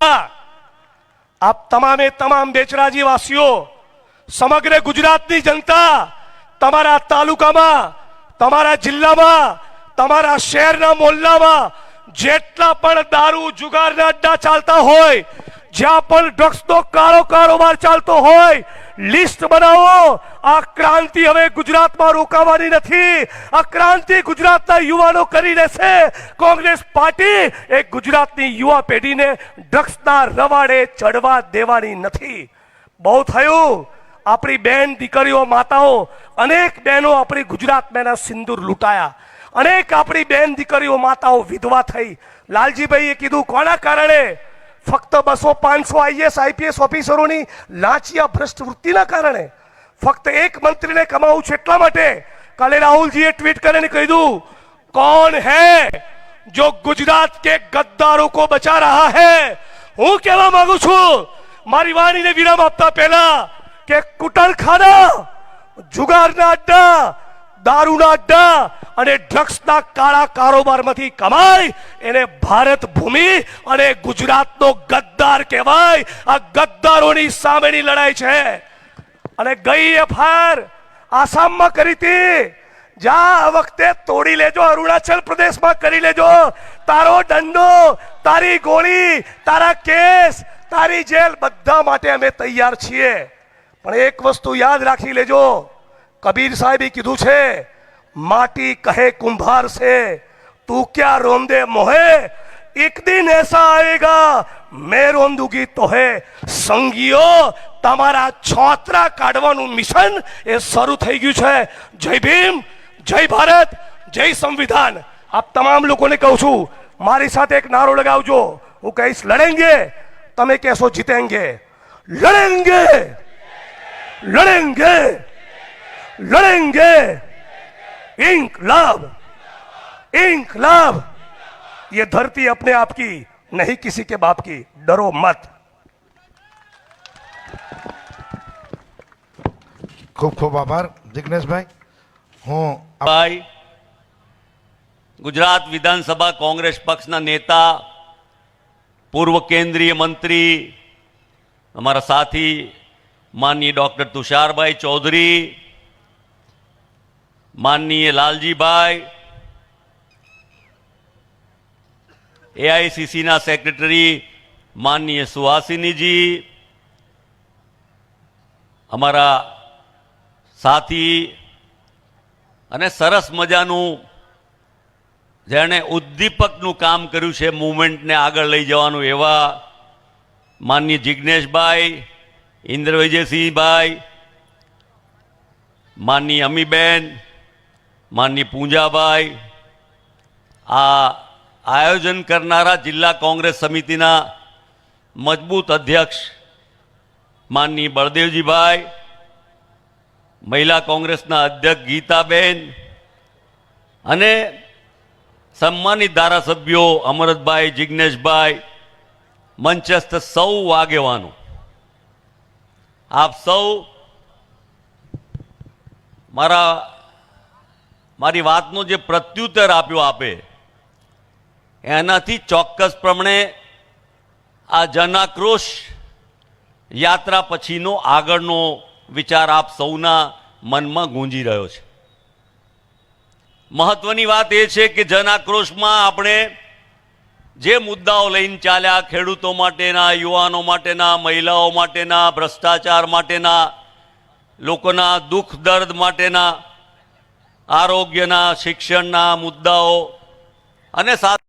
आप तमामे तमाम बेचराजीवासीओ समग्र गुजरातनी जनता तमारा तालुकामां तमारा जिल्लामां तमारा शहेरना मोहल्लामां जेटला पण दारू जुगाરના અડ્ડા ચાલતા હોય જ્યાં પણ ડ્રગ્સનો કાળો કારોબાર ચાલતો હોય લિસ્ટ બનાવો। આ ક્રાંતિ હવે ગુજરાતમાં રોકાવાની નથી। આ ક્રાંતિ ગુજરાતના યુવાનો કરી રહેશે। કોંગ્રેસ પાર્ટી એ ગુજરાતની યુવા પેઢીને ડ્રગ્સના રવાડે ચડવા દેવાની નથી। બહુ થયું। આપણી બેન દીકરીઓ માતાઓ અનેક બહેનો આપણી ગુજરાતમાં સિંદૂર લૂંટાયા। અનેક આપણી બેન દીકરીઓ માતાઓ વિધવા થઈ। લાલજીભાઈએ કીધું કોના કારણે? ફક્ત 200-500 આઈએસ આઈપીએસ ઓફિસરોની લાંચિયા ભ્રષ્ટ વૃત્તિના કારણે। ફક્ત એક મંત્રીને કમાવું છે એટલા માટે। કાલે રાહુલજીએ ટ્વીટ કરીને કહ્યું कौन है जो गुजरात के गद्दारों को बचा रहा है। હું કહેવા માંગુ છું મારી વાણીને વિરામ આપતા પહેલા કે કુટરખાના, જુગારના અડ્ડા, દારૂના અડ્ડા અને ડ્રગ્સના કાળા કારોબારમાંથી કમાય એને ભારત ભૂમિ અને ગુજરાતનો ગદ્દાર કહેવાય। આ ગદ્દારોની સામેની લડાઈ છે। અને ગઈ એફઆઈઆર આસામમાં કરી હતી, જા આ વખતે તોડી લેજો, અરુણાચલ પ્રદેશમાં કરી લેજો। તારો દંડો, તારી ગોળી, તારા કેસ, તારી જેલ બધા માટે અમે તૈયાર છીએ। પણ એક વસ્તુ યાદ રાખી લેજો, કબીર સાહેબે કીધું છે माटी कहे कुंभार से तू क्या रोंदे मोहे, एक दिन ऐसा आएगा मैं रोंदूगी तो है। संगियो તમારા છોતરા કાઢવાનું મિશન એ શરૂ થઈ ગયું છે। જય ભીમ, જય ભારત, જય સંવિધાન। આપ તમામ લોકોને કહું છું મારી સાથે એક નારો લગાવજો। હું કહીશ લડેંગે, તમે કહેશો જીતેંગે। લડેંગે, લડેંગે, લડેંગે। इंकलाब, इंकलाब। ये धरती अपने आप की नहीं किसी के बाप की, डरो मत। खूब खूब आभार जिग्नेश भाई। હું ભાઈ ગુજરાત વિધાનસભા કોંગ્રેસ પક્ષના નેતા, પૂર્વ કેન્દ્રીય મંત્રી, અમારા સાથી માનનીય ડોક્ટર તુષારભાઈ ચૌધરી, माननीय लालजी भाई, एआईसीसी ना सेक्रेटरी माननीय सुहासिनी जी, हमारा साथी अने सरस मजानु जेने उद्दीपकनु काम कर्यु छे मूवमेंट ने आगळ लई जवानुं एवा माननीय जिग्नेश भाई, इंद्रविजयसिंह भाई, माननीय अमीबेन, माननीय पूंजाभाई, आ आयोजन करनारा जिला कांग्रेस समितिना मजबूत अध्यक्ष माननीय बलदेवजी भाई, महिला कांग्रेसना अध्यक्ष गीताबेन अने सम्मानित धारासभ्यो अमरतभाई, जिग्नेशभाई, मंचस्थ सौ आगेवानो, आप सौ મારી વાતનો જે પ્રત્યુત્તર આપ્યો આપે એનાથી ચોક્કસ પ્રમાણે આ જનાક્રોશ યાત્રા પછીનો આગળનો વિચાર આપ સૌના મનમાં ગુંજી રહ્યો છે। મહત્વની વાત એ છે કે જનાક્રોશમાં આપણે જે મુદ્દાઓ લઈને ચાલ્યા, ખેડૂતો માટેના, યુવાનો માટેના, મહિલાઓ માટેના, ભ્રષ્ટાચાર માટેના, લોકોના દુઃખ દર્દ માટેના, આરોગ્યના, શિક્ષણના મુદ્દાઓ અને સાથે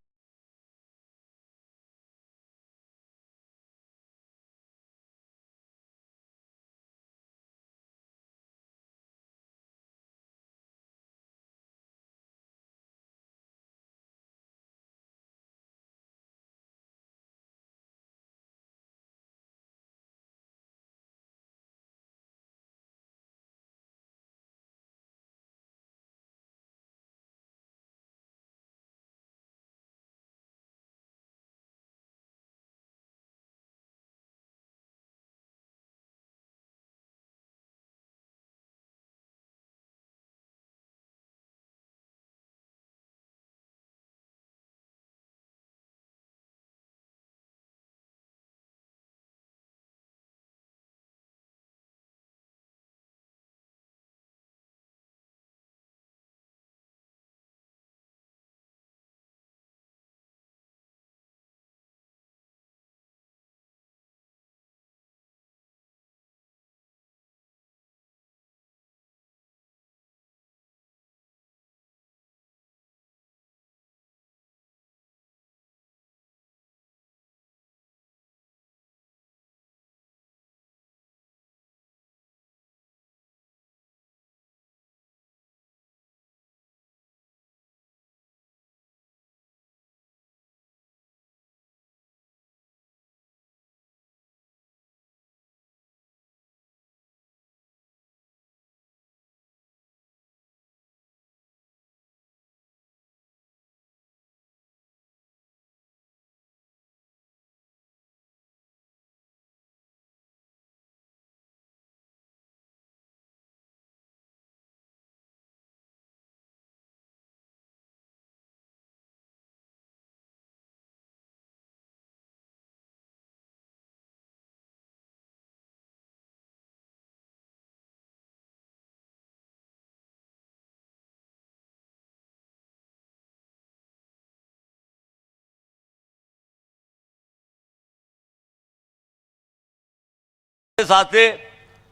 સાથે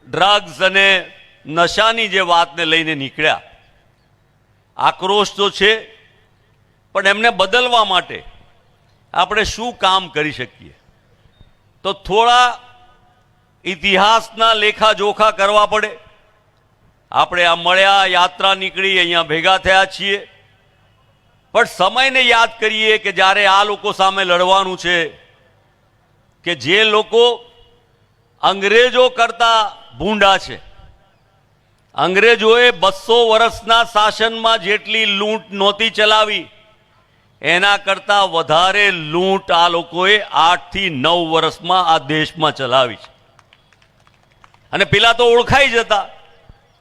ડ્રગ્સ અને નશાની જે વાતને લઈને નીકળ્યા. આક્રોશ તો છે, પણ એમને બદલવા માટે આપણે શું કામ કરી શકીએ? તો થોડા ઇતિહાસના લેખાજોખા કરવા પડે. આપણે આ મળ્યા, યાત્રા નીકળી, અહીંયા ભેગા થયા છીએ, પણ સમયને યાદ કરીએ કે જ્યારે આ લોકો સામે લડવાનું છે, કે જે લોકો અંગ્રેજો કરતા ભૂંડા છે. અંગ્રેજોએ 200 વર્ષના શાસનમાં જેટલી લૂંટ નહોતી ચલાવી, એના કરતા વધારે લૂંટ આ લોકોએ 8 થી 9 વર્ષમાં આ દેશમાં ચલાવી છે. અને પેલા તો ઓળખાઈ જતા,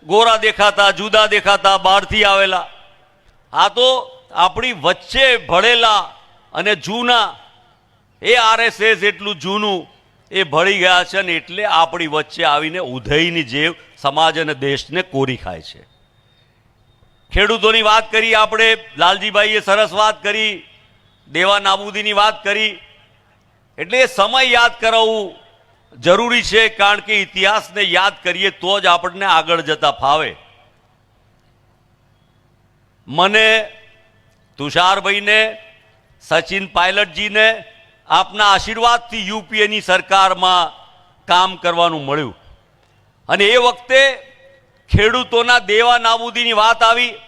ગોરા દેખાતા, જુદા દેખાતા, બહારથી આવેલા. આ તો આપણી વચ્ચે ભળેલા અને જૂના, એ આરએસએસ એટલું જૂનું એ ભળી ગયા છે, અને એટલે આપણી વચ્ચે આવીને ઉધઈની જેવ સમાજ અને દેશને કોરી ખાય છે. ખેડૂતોની વાત કરી આપણે, લાલજીભાઈએ સરસ વાત કરી, દેવા નાબૂદીની વાત કરી. એટલે એ સમય યાદ કરાવવું જરૂરી છે, કારણ કે ઇતિહાસને યાદ કરીએ તો જ આપણને આગળ જતા ફાવે. મને, તુષારભાઈને, સચિન પાયલટજીને આપના આશીર્વાદથી યુપીએની સરકારમાં કામ કરવાનું મળ્યું. અને એ વખતે ખેડૂતોના દેવા નાબૂદીની વાત આવી.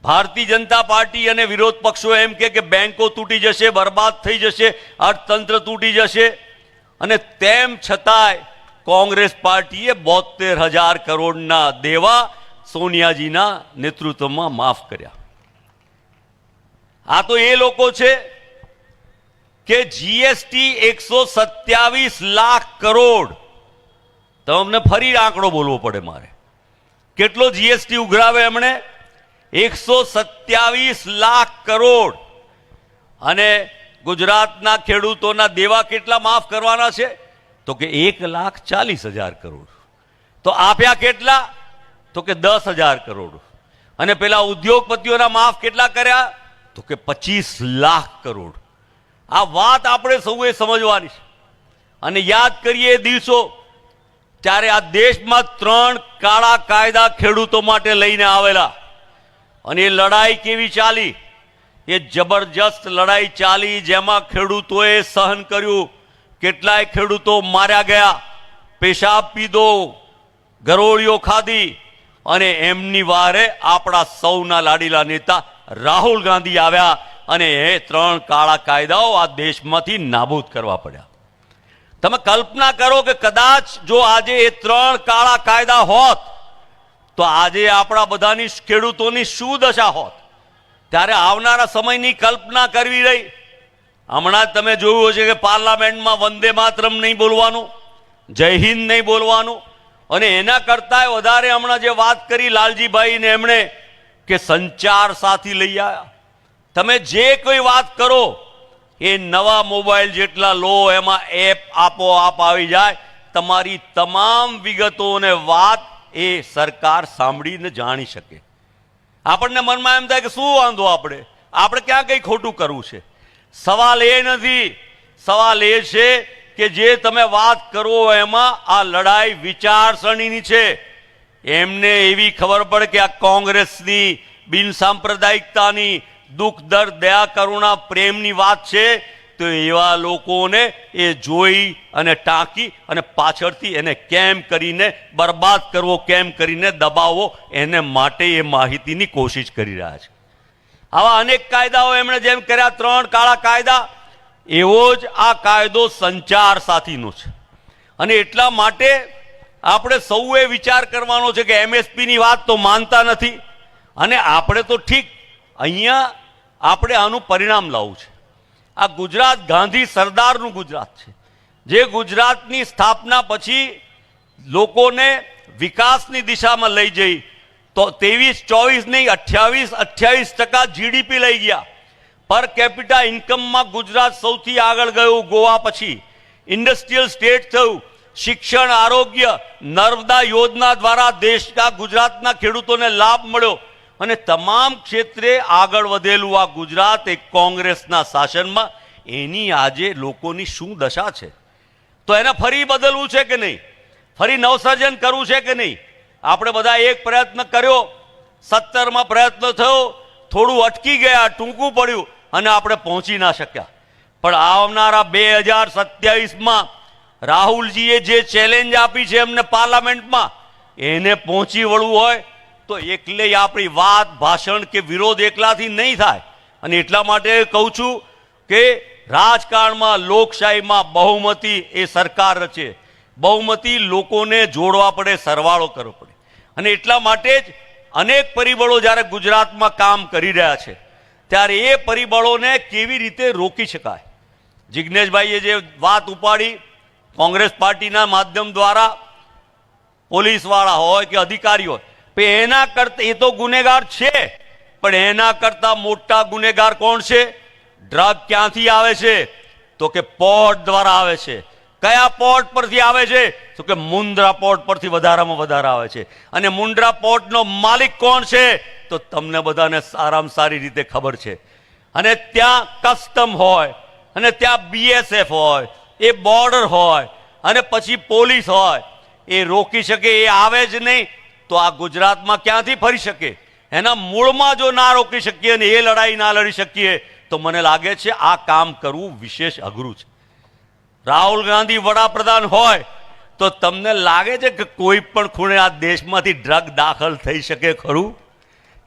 ભારતીય જનતા પાર્ટી અને વિરોધ પક્ષો એમ કે બેંકો તૂટી જશે, બરબાદ થઈ જશે, અર્થતંત્ર તૂટી જશે. અને તેમ છતાંય કોંગ્રેસ પાર્ટીએ 72,000 કરોડના દેવા સોનિયાજીના નેતૃત્વમાં માફ કર્યા. આ તો એ લોકો છે કે જીએસટી 127 લાખ કરોડ. તમને ફરી આંકડો બોલવો પડે મારે. કેટલો જીએસટી ઉઘરાવે એમણે? 127 લાખ કરોડ. અને ગુજરાતના ખેડૂતોના દેવા કેટલા માફ કરવાના છે? તો કે 1,40,000 કરોડ. તો આપ્યા કેટલા? તો કે 10,000 કરોડ. અને પેલા ઉદ્યોગપતિઓના માફ કેટલા કર્યા? તો કે 25 લાખ કરોડ. આ વાત આપણે સૌએ સમજવાની છે. અને યાદ કરીએ એ દિવસો ત્યારે આ દેશમાં 3 કાળા કાયદા ખેડૂતો માટે લઈને આવેલા. અને એ લડાઈ કેવી ચાલી? એ જબરજસ્ત લડાઈ ચાલી, જેમાં ખેડૂતોએ સહન કર્યું. કેટલાય ખેડૂતો માર્યા ગયા, પેશાબ પીધો, ગરોળીઓ ખાધી. અને એમની વારે આપણા સૌના લાડીલા નેતા રાહુલ ગાંધી આવ્યા, અને એ 3 કાળા કાયદાઓ આ દેશમાંથી નાબૂદ કરવા પડ્યા. તમે કલ્પના કરો કે કદાચ જો આજે એ 3 કાળા કાયદા હોત તો આજે આપણા બધાની ખેડૂતોની શું દશા હોત? ત્યારે આવનારા સમયની કલ્પના કરવી રહી. હમણાં જ તમે જોયું હશે કે પાર્લામેન્ટમાં વંદે માતરમ નહીં બોલવાનું, જય હિન્દ નહીં બોલવાનું. અને એના કરતાંય વધારે હમણાં જે વાત કરી લાલજીભાઈને એમણે, કે સંચાર સાથી લઈ આવ્યા. તમે જે કોઈ વાત કરો એ નવા મોબાઈલ જેટલા લો, એમાં એપ આપોઆપ આવી જાય. તમારી તમામ વિગતો અને વાત એ સરકાર સાંભળીને જાણી શકે. આપણને મનમાં એમ થાય કે શું વાંધો, આપણે ક્યાં કંઈ ખોટું કરવું છે. સવાલ એ નથી. સવાલ એ છે કે જે તમે વાત કરો એમાં આ લડાઈ વિચારસરણીની છે. એમને એવી ખબર પડે કે આ કોંગ્રેસની બિનસાંપ્રદાયિકતાની, દુઃખ દર્દ, દયા કરુણા, પ્રેમની વાત છે. તો એવા લોકોને એ જોઈ અને ટાંકી અને પાછળથી એને કેમ કરીને બરબાદ કરવો, કેમ કરીને દબાવવો, એને માટે એ માહિતીની કોશિશ કરી રહ્યા છે. આવા અનેક કાયદાઓ એમણે જેમ કર્યા 3 કાળા કાયદા, એવો જ આ કાયદો સંચાર સાથીનો છે. અને એટલા માટે આપણે સૌએ વિચાર કરવાનો છે કે એમએસપીની વાત તો માનતા નથી. અને આપણે તો ઠીક, અહીંયા આપણે આનું પરિણામ લાવવું છે. આ ગુજરાત ગાંધી સરદારનું ગુજરાત છે, જે ગુજરાતની સ્થાપના પછી લોકોને વિકાસની દિશામાં લઈ જઈ. તો 23-24 નહીં, 28% જીડીપી લઈ ગયા. પર કેપિટા ઇન્કમમાં ગુજરાત સૌથી આગળ ગયું ગોવા પછી. ઇન્ડસ્ટ્રીયલ સ્ટેટ થયું. શિક્ષણ, આરોગ્ય, નર્મદા યોજના દ્વારા દેશના ગુજરાતના ખેડૂતોને લાભ મળ્યો. અને તમામ ક્ષેત્રે આગળ વધેલું આ ગુજરાત એક કોંગ્રેસના શાસનમાં, એની આજે લોકોની શું દશા છે? તો એને ફરી બદલવું છે કે નહીં? ફરી નવસર્જન કરવું છે કે નહીં? આપણે બધા એક પ્રયત્ન કર્યો, 17માં પ્રયત્ન થયો, થોડું અટકી ગયા, ટૂંકું પડ્યું અને આપણે પહોંચી ના શક્યા. પણ આવનારા 2027માં રાહુલજીએ જે ચેલેન્જ આપી છે એમને પાર્લામેન્ટમાં, એને પહોંચી વળવું હોય તો એકલે આપણી વાત, ભાષણ કે વિરોધ એકલાથી નહીં થાય. અને એટલા માટે કહું છું કે રાજકારણમાં, લોકશાહીમાં બહુમતી એ સરકાર રચે. બહુમતી લોકોને જોડવા પડે, સરવાળો કરવો પડે. અને એટલા માટે જ અનેક પરિબળો જ્યારે ગુજરાતમાં કામ કરી રહ્યા છે ત્યારે એ પરિબળોને કેવી રીતે રોકી શકાય. જિજ્ઞેશભાઈએ જે વાત ઉપાડી, કોંગ્રેસ પાર્ટીના માધ્યમ દ્વારા પોલીસવાળા હોય કે અધિકારીઓ હોય, એના કરતા એ તો ગુનેગાર છે, પણ એના કરતા મોટા ગુનેગાર કોણ છે? ડ્રગ ક્યાંથી આવે છે? તો કે પોર્ટ દ્વારા આવે છે. કયા પોર્ટ પરથી આવે છે? તો કે મુન્દ્રા પોર્ટ પરથી વધારામાં વધારે આવે છે. અને મુન્દ્રા પોર્ટનો માલિક કોણ છે? તો તમને બધાને સારામાં સારી રીતે ખબર છે. અને ત્યાં કસ્ટમ હોય, અને ત્યાં BSF હોય, એ બોર્ડર હોય, અને પછી પોલીસ હોય. એ રોકી શકે? એ આવે જ નહીં તો આ ગુજરાતમાં ક્યાંથી ફરી શકે? એના મૂળમાં જો ના રોકી શકીએ ને એ લડાઈ ના લડી શકીએ તો મને લાગે છે આ કામ કરવું વિશેષ અઘરું છે. રાહુલ ગાંધી વડાપ્રધાન હોય તો તમને લાગે છે કે કોઈ પણ ખૂણે આ દેશમાંથી ડ્રગ દાખલ થઈ શકે ખરું?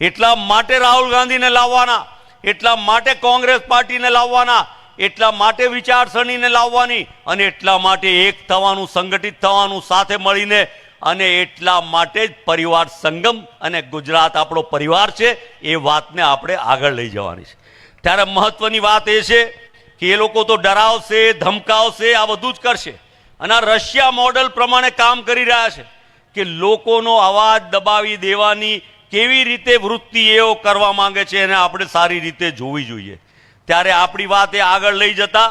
એટલા માટે રાહુલ ગાંધીને લાવવાના, એટલા માટે કોંગ્રેસ પાર્ટીને લાવવાના, એટલા માટે વિચારસરણીને લાવવાની, અને એટલા માટે એક થવાનું, સંગઠિત થવાનું સાથે મળીને, અને એટલા માટે જ પરિવાર સંગમ અને ગુજરાત આપણો પરિવાર છે એ વાતને આપણે આગળ લઈ જવાની છે. ત્યારે મહત્વની વાત એ છે કે એ લોકો તો ડરાવશે, ધમકાવશે, આ બધું જ કરશે. અને આ રશિયા મોડલ પ્રમાણે કામ કરી રહ્યા છે કે લોકોનો અવાજ દબાવી દેવાની કેવી રીતે વૃત્તિ એઓ કરવા માંગે છે એને આપણે સારી રીતે જોવી જોઈએ. ત્યારે આપણી વાત એ આગળ લઈ જતા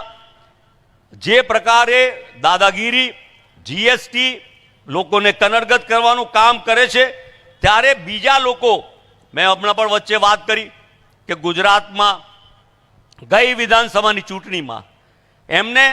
જે પ્રકારે દાદાગીરી, GST લોકોને કનરગત કરવાનું કામ કરે છે, ત્યારે બીજા લોકો, મેં હમણાં પણ વચ્ચે વાત કરી કે ગુજરાતમાં ગઈ વિધાનસભાની ચૂંટણીમાં એમને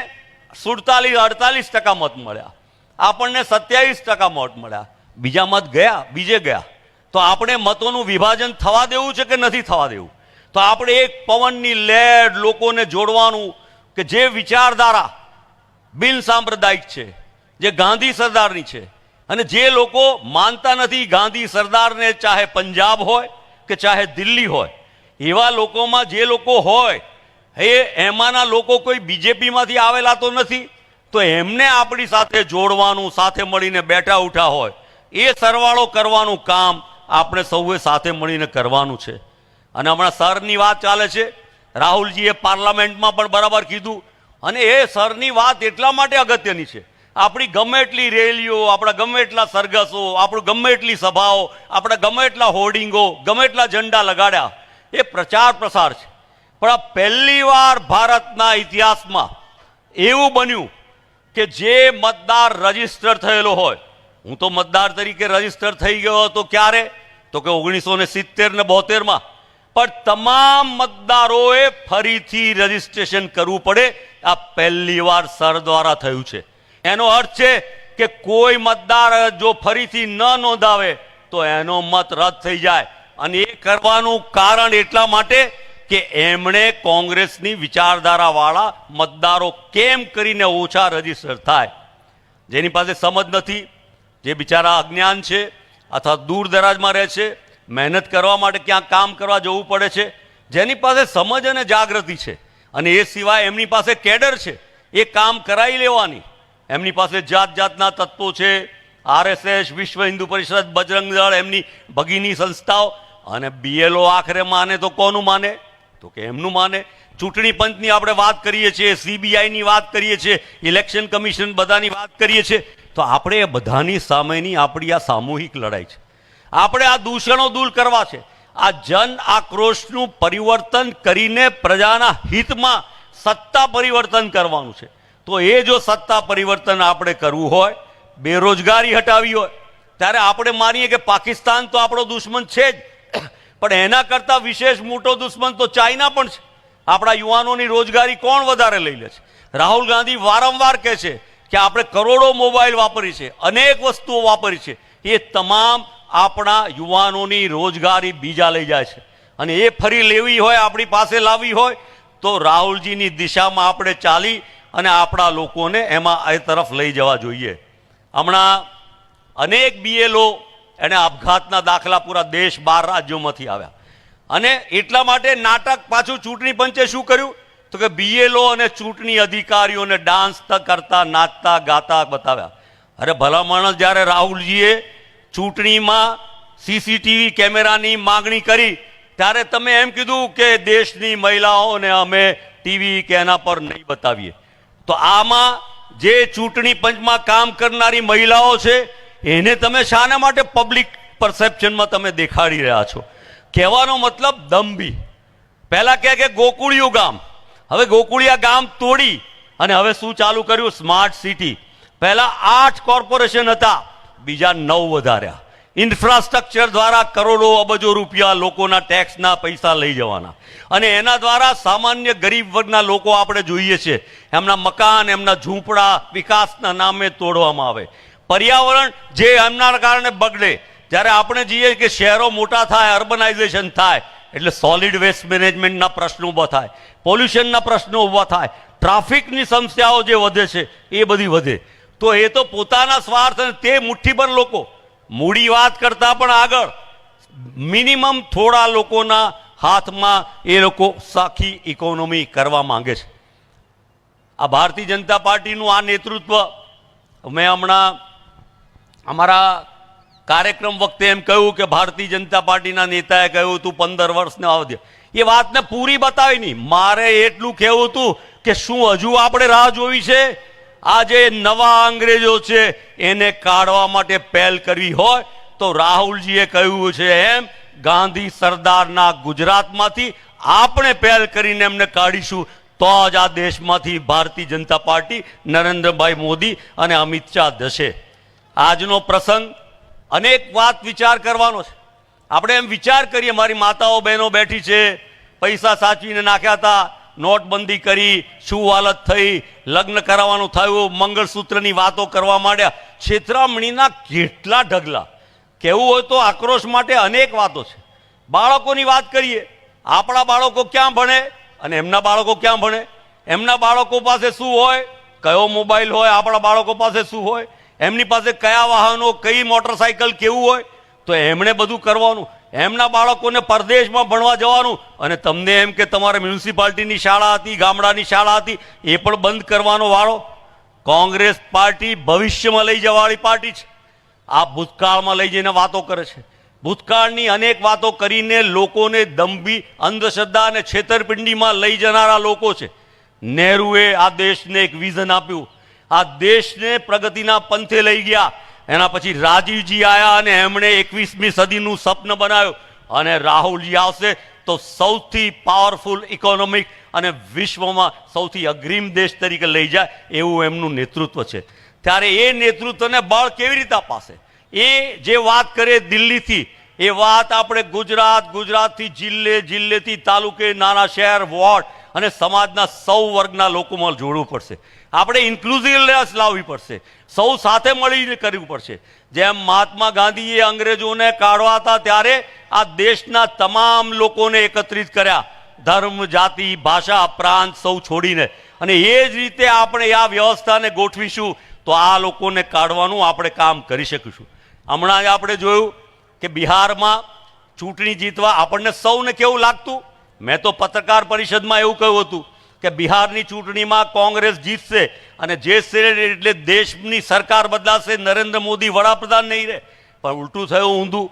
47-48% મત મળ્યા, આપણને 27% મત મળ્યા, બીજા મત ગયા, બીજે ગયા. તો આપણે મતોનું વિભાજન થવા દેવું છે કે નથી થવા દેવું? તો આપણે એક પવનની લહેર લોકોને જોડવાનું કે જે વિચારધારા બિન સાંપ્રદાયિક છે, જે ગાંધી સરદારની છે, અને જે લોકો માનતા નથી ગાંધી સરદારને, ચાહે પંજાબ હોય કે ચાહે દિલ્હી હોય, એવા લોકોમાં જે લોકો હોય એમાંના લોકો કોઈ BJPમાંથી આવેલા તો નથી, તો એમને આપણી સાથે જોડવાનું, સાથે મળીને બેઠા ઉઠા હોય એ સરવાળો કરવાનું કામ આપણે સૌએ સાથે મળીને કરવાનું છે. અને હમણાં સરની વાત ચાલે છે, રાહુલજીએ પાર્લામેન્ટમાં પણ બરાબર કીધું. અને એ સરની વાત એટલા માટે અગત્યની છે, આપણી ગમે એટલી રેલીઓ, આપણા ગમે એટલા સરઘસો, આપણું ગમે એટલી સભાઓ, આપણા ગમે એટલા હોર્ડિંગો, ગમે એટલા ઝંડા લગાડ્યા, એ પ્રચાર પ્રસાર છે. પણ આ પહેલી વાર ભારતના ઇતિહાસમાં એવું બન્યું કે જે મતદાર રજીસ્ટર થયેલો હોય, હું તો મતદાર તરીકે રજીસ્ટર થઈ ગયો હતો ક્યારે? તો કે 1970 ને 72માં. પણ તમામ મતદારોએ ફરીથી રજીસ્ટ્રેશન કરવું પડે. આ પહેલી વાર સર દ્વારા થયું છે. એનો અર્થ છે કે કોઈ મતદાર જો ફરીથી ન નોંધાવે તો એનો મત રદ થઈ જાય. અને એ કરવાનું કારણ એટલા માટે કે એમણે કોંગ્રેસની વિચારધારાવાળા મતદારો કેમ કરીને ઓછા રજીસ્ટર થાય. જેની પાસે સમજ નથી, જે બિચારા અજ્ઞાન છે અથવા દૂર દરાજમાં રહે છે, મહેનત કરવા માટે ક્યાંક કામ કરવા જવું પડે છે, જેની પાસે સમજ અને જાગૃતિ છે અને એ સિવાય એમની પાસે કેડર છે, એ કામ કરાવી લેવાની. એમની પાસે જાત જાતના તત્વો છે, RSS, વિશ્વ હિન્દુ પરિષદ, બજરંગ દળ, એમની ભગીની સંસ્થાઓ. અને BLO આખરે માને તો કોનું માને? તો કે એમનું માને. ચૂંટણી પંચની આપણે વાત કરીએ છીએ, CBIની વાત કરીએ છીએ, ઇલેક્શન કમિશન, બધાની વાત કરીએ છીએ. તો આપણે એ બધાની સામેની આપણી આ સામૂહિક લડાઈ છે. આપણે આ દૂષણો દૂર કરવા છે. આ જન આક્રોશનું પરિવર્તન કરીને પ્રજાના હિતમાં સત્તા પરિવર્તન કરવાનું છે. તો એ જો સત્તા પરિવર્તન આપણે કરવું હોય, બેરોજગારી હટાવી હોય, ત્યારે આપણે માનીએ કે પાકિસ્તાન તો આપણો દુશ્મન છે જ, પણ એના કરતાં વિશેષ મોટો દુશ્મન તો ચાઇના પણ છે. આપણા યુવાનોની રોજગારી કોણ વધારે લઈ લે છે? રાહુલ ગાંધી વારંવાર કહે છે કે આપણે કરોડો મોબાઈલ વાપરી છે, અનેક વસ્તુઓ વાપરી છે, એ તમામ આપણા યુવાનોની રોજગારી બીજા લઈ જાય છે. અને એ ફરી લેવી હોય, આપણી પાસે લાવવી હોય તો રાહુલજીની દિશામાં આપણે ચાલી અને આપણા લોકોને એમાં એ તરફ લઈ જવા જોઈએ. હમણાં અનેક BLO એને આપઘાતના દાખલા પૂરા દેશ 12 રાજ્યોમાંથી આવ્યા. અને એટલા માટે નાટક પાછું ચૂંટણી પંચે શું કર્યું તો કે BLO અને ચૂંટણી અધિકારીઓને ડાન્સ કરતા, નાચતા, ગાતા બતાવ્યા. અરે ભલા માણસ, જ્યારે રાહુલજીએ ચૂંટણીમાં CCTV કેમેરાની માગણી કરી ત્યારે તમે એમ કીધું કે દેશની મહિલાઓને અમે ટીવી કે એના પર નહીં બતાવીએ. તો આમાં જે ચૂંટણી પંચમાં કામ કરનારી મહિલાઓ છે એને તમે શાના માટે પબ્લિક પરસેપ્શનમાં તમે દેખાડી રહ્યા છો? કહેવાનો મતલબ દંભી. પહેલા કહે કે ગોકુળિયું ગામ, હવે ગોકુળિયા ગામ તોડી અને હવે શું ચાલુ કર્યું? Smart city. પહેલા 8 કોર્પોરેશન હતા, બીજા 9 વધાર્યા. ઇન્ફ્રાસ્ટ્રક્ચર દ્વારા કરોડો અબજો રૂપિયા લોકોના ટેક્સના પૈસા લઈ જવાના, અને એના દ્વારા સામાન્ય ગરીબ વર્ગના લોકો આપણે જોઈએ છે એમના મકાન, એમના ઝૂંપડા વિકાસના નામે તોડવામાં આવે. પર્યાવરણ જે એમના કારણે બગડે. જ્યારે આપણે જોઈએ કે શહેરો મોટા થાય, અર્બનાઇઝેશન થાય એટલે સોલિડ વેસ્ટ મેનેજમેન્ટના પ્રશ્નો ઊભા થાય, પોલ્યુશનના પ્રશ્નો ઊભા થાય, ટ્રાફિકની સમસ્યાઓ જે વધે છે એ બધી વધે. તો એ તો પોતાના સ્વાર્થ, તે મુઠ્ઠીભર લોકો મૂડી વાત કરતા પણ આગળ મિનિમમ થોડા લોકોના હાથમાં એ લોકો સાખી ઇકોનોમી કરવા માંગે છે. આ ભારતીય જનતા પાર્ટીનું આ નેતૃત્વ, મેં હમણાં અમારા કાર્યક્રમ વખતે એમ કહ્યું કે ભારતીય જનતા પાર્ટીના નેતાએ કહ્યું તું 15 વર્ષને આવધે. એ વાતને પૂરી બતાવી નહીં. મારે એટલું કહેવું હતું કે શું હજુ આપણે રાહ જોવી છે? આ જે નવા અંગ્રેજો છે એને કાઢવા માટે પહેલ કરવી હોય તો રાહુલજીએ કહ્યું છે એમ ગાંધી સરદારના ગુજરાતમાંથી આપણે પહેલ કરીને એમને કાઢીશું તો જ આ દેશમાંથી ભારતીય જનતા પાર્ટી, નરેન્દ્રભાઈ મોદી અને અમિત શાહ જશે. આજનો પ્રસંગ અનેક વાત વિચાર કરવાનો છે. આપણે એમ વિચાર કરીએ, મારી માતાઓ બહેનો બેઠી છે, પૈસા સાચવીને નાખ્યા હતા, નોટબંધી કરી, શું હાલત થઈ, લગ્ન કરાવવાનું થયું, મંગળસૂત્રની વાતો કરવા માંડ્યા. છેતરામણીના કેટલા ઢગલા. કહેવું હોય તો આક્રોશ માટે અનેક વાતો છે. બાળકોની વાત કરીએ, આપણા બાળકો ક્યાં ભણે અને એમના બાળકો ક્યાં ભણે? એમના બાળકો પાસે શું હોય, કયો મોબાઈલ હોય, આપણા બાળકો પાસે શું હોય, એમની પાસે કયા વાહનો, કઈ મોટરસાઇકલ, કેવું હોય, તો એમણે બધું કરવાનું. એમના બાળકોને પરદેશમાં ભણવા જવાનું, અને તમને એમ કે તમારે મ્યુનિસિપાલિટીની શાળા હતી, ગામડાની શાળા હતી, એ પણ બંધ કરવાનો વાળો. કોંગ્રેસ પાર્ટી ભવિષ્યમાં લઈ જવાવાળી પાર્ટી છે. આ ભૂતકાળમાં લઈ જઈને વાતો કરે છે. ભૂતકાળની અનેક વાતો કરીને લોકોને દંભી, અંધશ્રદ્ધા અને છેતરપિંડીમાં લઈ જનારા લોકો છે. નહેરુએ આ દેશને એક વિઝન આપ્યું, આ દેશને પ્રગતિના પંથે લઈ ગયા. એના પછી રાજીવજી આવ્યા અને એમણે 21મી સદીનું સ્વપ્ન બનાવ્યું. અને રાહુલજી આવશે તો સૌથી પાવરફુલ ઇકોનોમિક અને વિશ્વમાં સૌથી અગ્રીમ દેશ તરીકે લઈ જાય એવું એમનું નેતૃત્વ છે. ત્યારે એ નેતૃત્વને બળ કેવી રીતે અપાશે? એ જે વાત કરે દિલ્હીથી, એ વાત આપણે ગુજરાતથી જિલ્લે, જિલ્લેથી તાલુકે, નાના શહેર, વોર્ડ અને સમાજના સૌ વર્ગના લોકોમાં જોડવું પડશે. આપણે ઇન્ક્લુઝિવનેસ લાવવી પડશે. સૌ સાથે મળીને કરવું પડશે. જેમ મહાત્મા ગાંધીએ અંગ્રેજોને કાઢવા હતા ત્યારે આ દેશના તમામ લોકોને એકત્રિત કર્યા, ધર્મ, જાતિ, ભાષા, પ્રાંત સૌ છોડીને. અને એ જ રીતે આપણે આ વ્યવસ્થાને ગોઠવીશું તો આ લોકોને કાઢવાનું આપણે કામ કરી શકીશું. હમણાં જ આપણે જોયું કે બિહારમાં ચૂંટણી જીતવા આપણને સૌને કેવું લાગતું? મેં તો પત્રકાર પરિષદમાં એવું કહ્યું હતું કે બિહારની ચૂંટણીમાં કોંગ્રેસ જીતશે અને જીતશે એટલે દેશની સરકાર બદલાશે, નરેન્દ્ર મોદી વડાપ્રધાન નહીં રહે. પણ ઉલટું થયું, ઊંધું.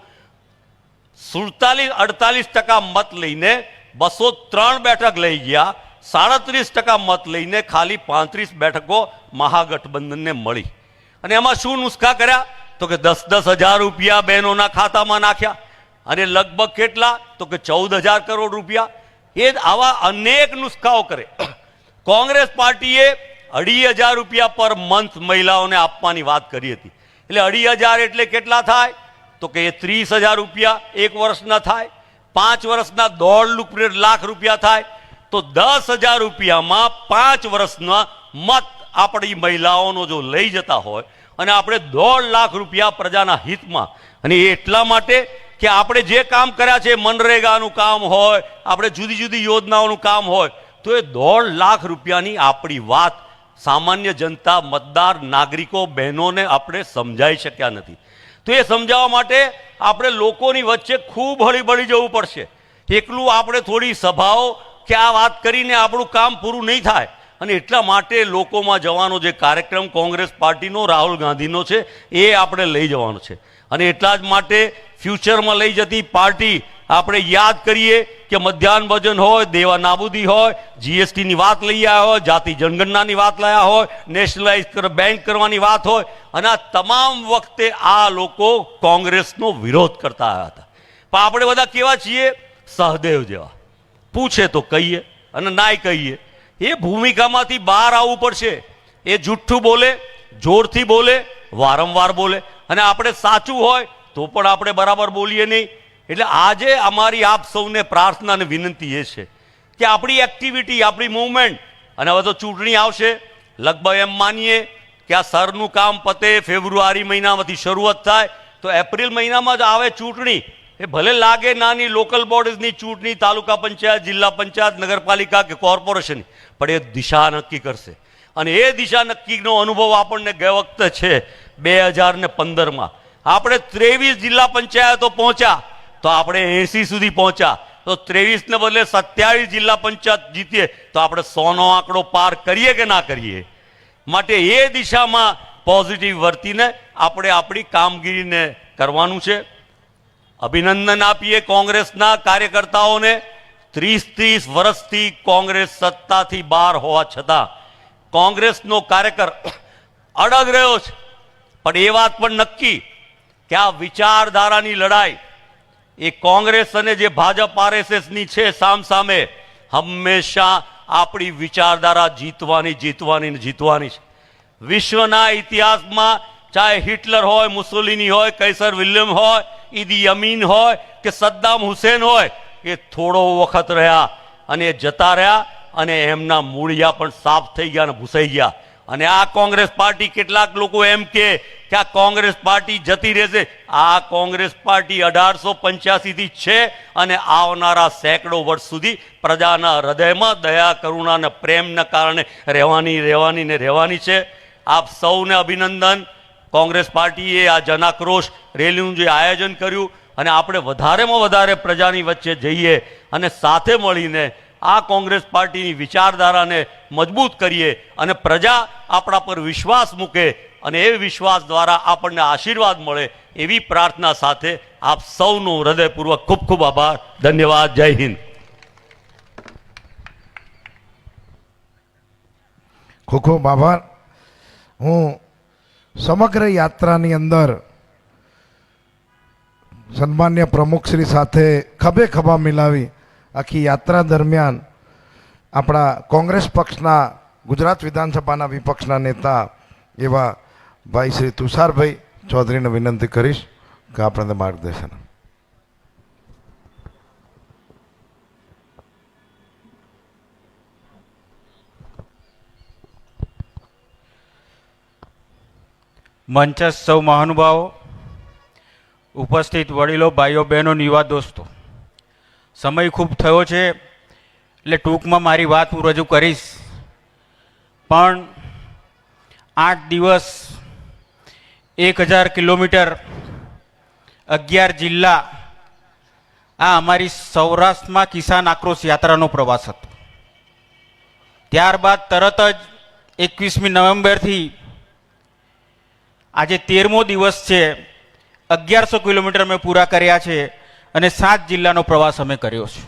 48% મત લઈને 203 બેઠક લઈ ગયા, 37% મત લઈને ખાલી 35 બેઠકો મહાગઠબંધનને મળી. અને એમાં શું નુસ્ખા કર્યા? તો કે 10-10 હજાર રૂપિયા બહેનોના ખાતામાં નાખ્યા. અને લગભગ કેટલા? તો કે 14,000 કરોડ રૂપિયા. એ આવા અનેક નુસ્ખાઓ કરે. કોંગ્રેસ પાર્ટીએ 2,500 રૂપિયા પર મંથ મહિલાઓને આપવાની વાત કરી હતી. એટલે 2,500 એટલે કેટલા થાય? તો કે 30,000 રૂપિયા એક વર્ષના થાય. 5 વર્ષના 1.5 લાખ રૂપિયા થાય. તો 10,000 રૂપિયામાં 5 વર્ષના મત આપણી મહિલાઓનો જો લઈ જતા હોય અને આપણે 1.5 લાખ રૂપિયા પ્રજાના હિતમાં, અને એ એટલા માટે કે આપણે જે કામ કર્યા છે, મનરેગાનું કામ હોય, આપણે જુદી જુદી યોજનાઓનું કામ હોય, તો એ 1.5 લાખ રૂપિયાની આપણી વાત સામાન્ય જનતા, મતદાર નાગરિકો, બહેનોને આપણે સમજાઈ શક્યા નથી. તો એ સમજાવવા માટે આપણે લોકોની વચ્ચે ખૂબ હળીબળી જવું પડશે. એકલું આપણે થોડી સભાઓ કે આ વાત કરીને આપણું કામ પૂરું નહીં થાય, અને એટલા માટે લોકોમાં જવાનો જે કાર્યક્રમ કોંગ્રેસ પાર્ટીનો, રાહુલ ગાંધીનો છે, એ આપણે લઈ જવાનો છે. અને એટલા જ માટે ફ્યુચરમાં લઈ જતી પાર્ટી આપણે યાદ કરીએ કે મધ્યાહન ભોજન હોય, દેવા નાબૂદી હોય, જીએસટીની વાત લઈ આવ્યા હોય, જાતિ જનગણનાની વાત લાયા હોય, નેશનલાઇઝ બેંક કરવાની વાત હોય, અને આ તમામ વખતે આ લોકો કોંગ્રેસનો વિરોધ કરતા આવ્યા હતા. પણ આપણે બધા કેવા છીએ? સહદેવ જેવા, પૂછે તો કહીએ અને નાય કહીએ. એ ભૂમિકામાંથી બહાર આવવું પડશે. એ જુઠ્ઠું બોલે, જોરથી બોલે, વારંવાર બોલે, અને આપણે સાચું હોય તો પણ આપણે બરાબર બોલીએ નહીં. એટલે આજે અમારી આપ સૌને પ્રાર્થના અને વિનંતી એ છે કે આપણી એક્ટિવિટી, આપણી મૂવમેન્ટ, અને હવે તો ચૂંટણી આવશે, લગભગ એમ માનીએ કે આ સરનું કામ પતે, ફેબ્રુઆરી મહિનામાંથી શરૂઆત થાય તો એપ્રિલ મહિનામાં જ આવે ચૂંટણી. એ ભલે લાગે નાની લોકલ બોડીઝની ચૂંટણી, તાલુકા પંચાયત, જિલ્લા પંચાયત, નગરપાલિકા કે કોર્પોરેશન, પણ એ દિશા નક્કી કરશે. અને એ દિશા નક્કીનો અનુભવ આપણને ગયા વખતે છે 2015માં. આપણે 23 જિલ્લા પંચાયતો પહોંચ્યા તો આપણે 80 સુધી પહોંચ્યા. તો 23 ને બદલે 27 જિલ્લા પંચાયત જીતીએ તો આપણે 100નો આંકડો પાર કરીએ કે ના કરીએ? માટે એ દિશામાં પોઝિટિવ વર્તીને આપણે આપણી કામગીરીને કરવાનું છે. અભિનંદન આપીએ કોંગ્રેસના કાર્યકર્તાઓને. 30 વર્ષથી કોંગ્રેસ સત્તાથી બહાર હોવા છતાં કોંગ્રેસનો કાર્યકર અડગ રહ્યો છે. પણ એ વાત પણ નક્કી કે આ વિચારધારાની લડાઈ એ કોંગ્રેસ અને જે ભાજપ આરએસએસની છે સામસામે, હંમેશા આપણી વિચારધારા જીતવાની છે. વિશ્વના ઇતિહાસમાં ચાહે હિટલર હોય, મુસોલિની હોય, કૈસર વિલિયમ હોય, ઈદી અમીન હોય કે સદ્દામ હુસેન હોય, એ થોડો વખત રહ્યા અને એ જતા રહ્યા, અને એમના મૂળિયા પણ સાફ થઈ ગયા અને ભૂસાઈ ગયા. અને આ કોંગ્રેસ પાર્ટી, કેટલાક લોકો એમ કે આ કોંગ્રેસ પાર્ટી જતી રહેશે. આ કોંગ્રેસ પાર્ટી 1885 થી છે, અને આવનારા સેંકડો વર્ષ સુધી પ્રજાના હૃદયમાં દયા, કરુણા અને પ્રેમના કારણે રહેવાની છે. આપ સૌને અભિનંદન. કોંગ્રેસ પાર્ટીએ આ જનાક્રોશ રેલીનું જે આયોજન કર્યું, અને આપણે વધારેમાં વધારે પ્રજાની વચ્ચે જઈએ અને સાથે મળીને આ કોંગ્રેસ પાર્ટીની વિચારધારાને મજબૂત કરીએ, અને પ્રજા આપણા પર વિશ્વાસ મૂકે, અને એ વિશ્વાસ દ્વારા આપણને આશીર્વાદ મળે, એવી પ્રાર્થના સાથે આપ સૌનો હૃદયપૂર્વક ખૂબ ખૂબ આભાર. ધન્યવાદ. જય હિન્દ. ખૂબ ખૂબ આભાર. હું સમગ્ર યાત્રાની અંદર સન્માન્ય પ્રમુખશ્રી સાથે ખભે ખભા મિલાવી આખી યાત્રા દરમિયાન આપણા કોંગ્રેસ પક્ષના ગુજરાત વિધાનસભાના વિપક્ષના નેતા એવા ભાઈ શ્રી તુષારભાઈ ચૌધરીને વિનંતી કરીશ કે આપણને માર્ગદર્શન. મંચસ્થ સૌ મહાનુભાવો, ઉપસ્થિત વડીલો, ભાઈઓ બહેનો, યુવા દોસ્તો, સમય ખૂબ થયો છે એટલે ટૂંકમાં મારી વાત હું રજૂ કરીશ. પણ 8 દિવસ, 1000 કિલોમીટર, 11 જિલ્લા, આ અમારી સૌરાષ્ટ્રમાં કિસાન આક્રોશ યાત્રાનો પ્રવાસ હતો. ત્યારબાદ તરત જ 21મી નવેમ્બરથી આજે 13મો દિવસ છે. 1100 કિલોમીટર મેં પૂરા કર્યા છે, અને 7 જિલ્લાનો પ્રવાસ અમે કર્યો છે.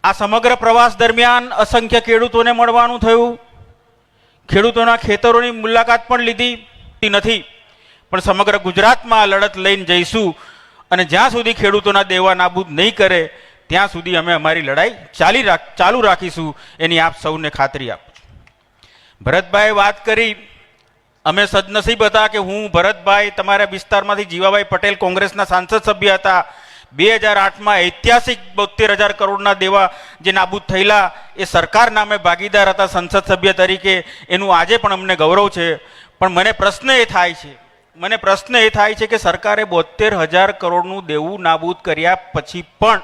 આ સમગ્ર પ્રવાસ દરમિયાન અસંખ્ય ખેડૂતોને મળવાનું થયું. ખેડૂતોના ખેતરોની મુલાકાત પણ લીધી નથી, પણ સમગ્ર ગુજરાતમાં આ લડત લઈને જઈશું, અને જ્યાં સુધી ખેડૂતોના દેવા નાબૂદ નહીં કરે ત્યાં સુધી અમે અમારી લડાઈ ચાલુ રાખીશું, એની આપ સૌને ખાતરી આપું છું. ભરતભાઈ વાત કરી, અમે સદનસીબ હતા કે હું, ભરતભાઈ, તમારા વિસ્તારમાંથી જીવાભાઈ પટેલ કોંગ્રેસના સાંસદ સભ્ય હતા. 2008માં ઐતિહાસિક 72,000 કરોડના દેવા જે નાબૂદ થયેલા એ સરકાર નામે ભાગીદાર હતા સંસદ સભ્ય તરીકે, એનું આજે પણ અમને ગૌરવ છે. પણ મને પ્રશ્ન એ થાય છે કે સરકારે 72,000 કરોડનું દેવું નાબૂદ કર્યા પછી પણ